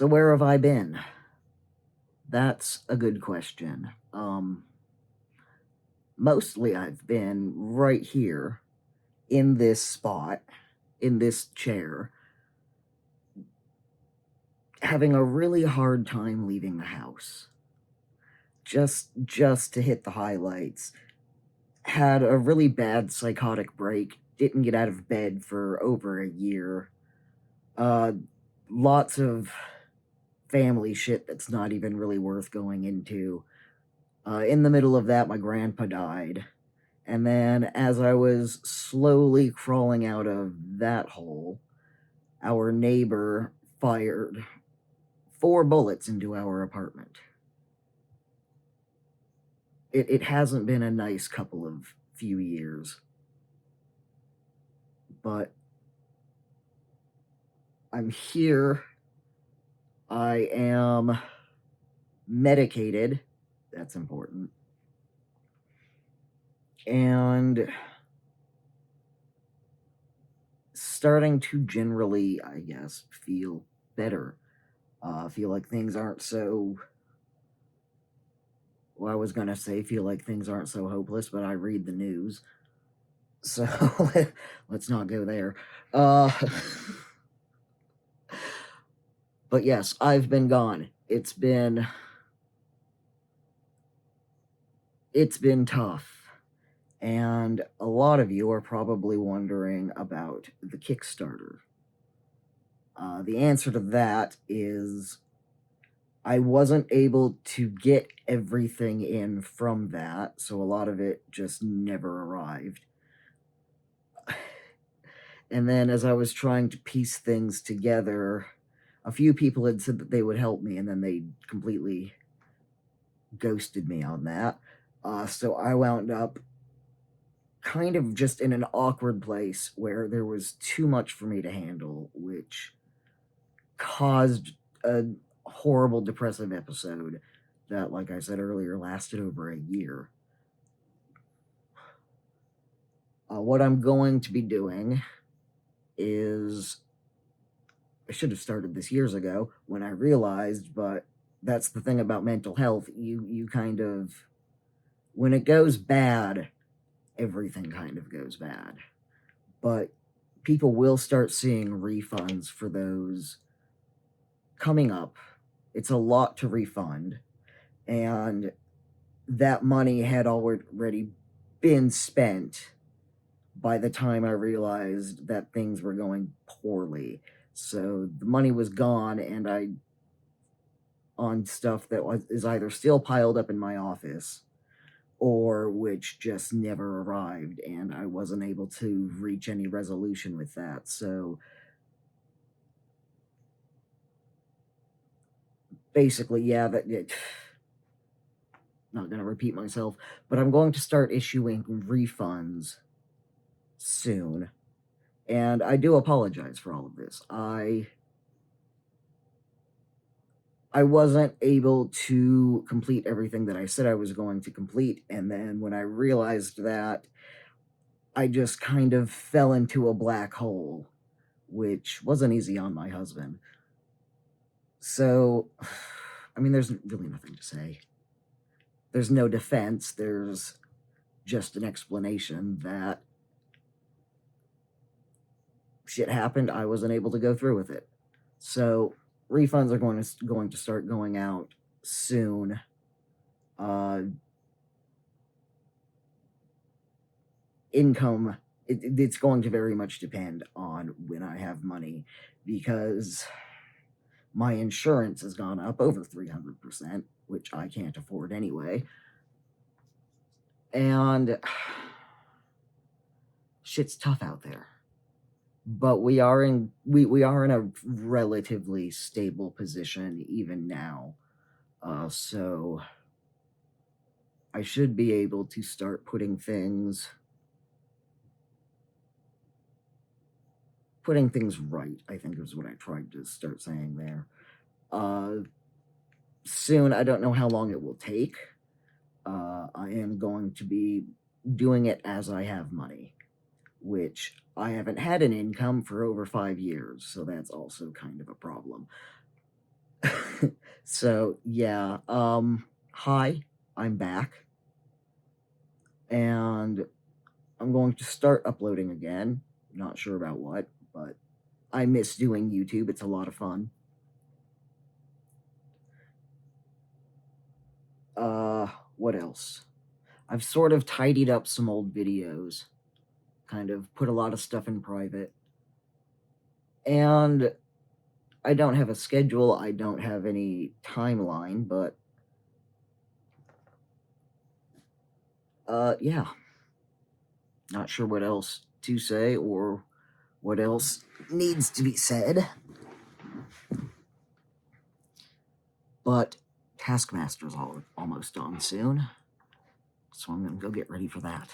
So where have I been? That's a good question. Mostly I've been right here in this spot, in this chair, having a really hard time leaving the house. Just to hit the highlights. Had a really bad psychotic break, didn't get out of bed for over a year. Uh, Lots of family shit that's not even really worth going into. In the middle of that, my grandpa died. And then, as I was slowly crawling out of that hole, our neighbor fired 4 bullets into our apartment. It hasn't been a nice couple of few years. But I'm here. I am medicated. That's important. And starting to generally, I guess, feel better. Feel like things aren't so. Well, I was gonna say feel like things aren't so hopeless, but I read the news. So let's not go there. Uh, but yes, I've been gone. It's been tough. And a lot of you are probably wondering about the Kickstarter. The answer to that is I wasn't able to get everything in from that, so a lot of it just never arrived. And then as I was trying to piece things together, a few people had said that they would help me, and then they completely ghosted me on that. So I wound up kind of just in an awkward place where there was too much for me to handle, which caused a horrible depressive episode that, like I said earlier, lasted over a year. What I'm going to be doing is I should have started this years ago when I realized, but that's the thing about mental health. You kind of, when it goes bad, everything kind of goes bad. But people will start seeing refunds for those coming up. It's a lot to refund, and that money had already been spent by the time I realized that things were going poorly. So the money was gone, and I on stuff that is either still piled up in my office or which just never arrived, and I wasn't able to reach any resolution with that. So basically, yeah, not going to repeat myself, but I'm going to start issuing refunds soon. And I do apologize for all of this. I wasn't able to complete everything that I said I was going to complete, and then when I realized that, I just kind of fell into a black hole, which wasn't easy on my husband. So, I mean, there's really nothing to say. There's no defense, there's just an explanation that shit happened, I wasn't able to go through with it. So, refunds are going to start going out soon. Income, it's going to very much depend on when I have money, because my insurance has gone up over 300%, which I can't afford anyway. And shit's tough out there. But we are in a relatively stable position even now. So I should be able to start putting things right, I think is what I tried to start saying there. Soon, I don't know how long it will take. I am going to be doing it as I have money, which I haven't had an income for over 5 years, so that's also kind of a problem. So, yeah, hi, I'm back, and I'm going to start uploading again. Not sure about what, but I miss doing YouTube. It's a lot of fun. What else? I've sort of tidied up some old videos, kind of put a lot of stuff in private, and I don't have a schedule, I don't have any timeline, but, yeah. Not sure what else to say or what else needs to be said, but Taskmaster's almost done soon, so I'm gonna go get ready for that.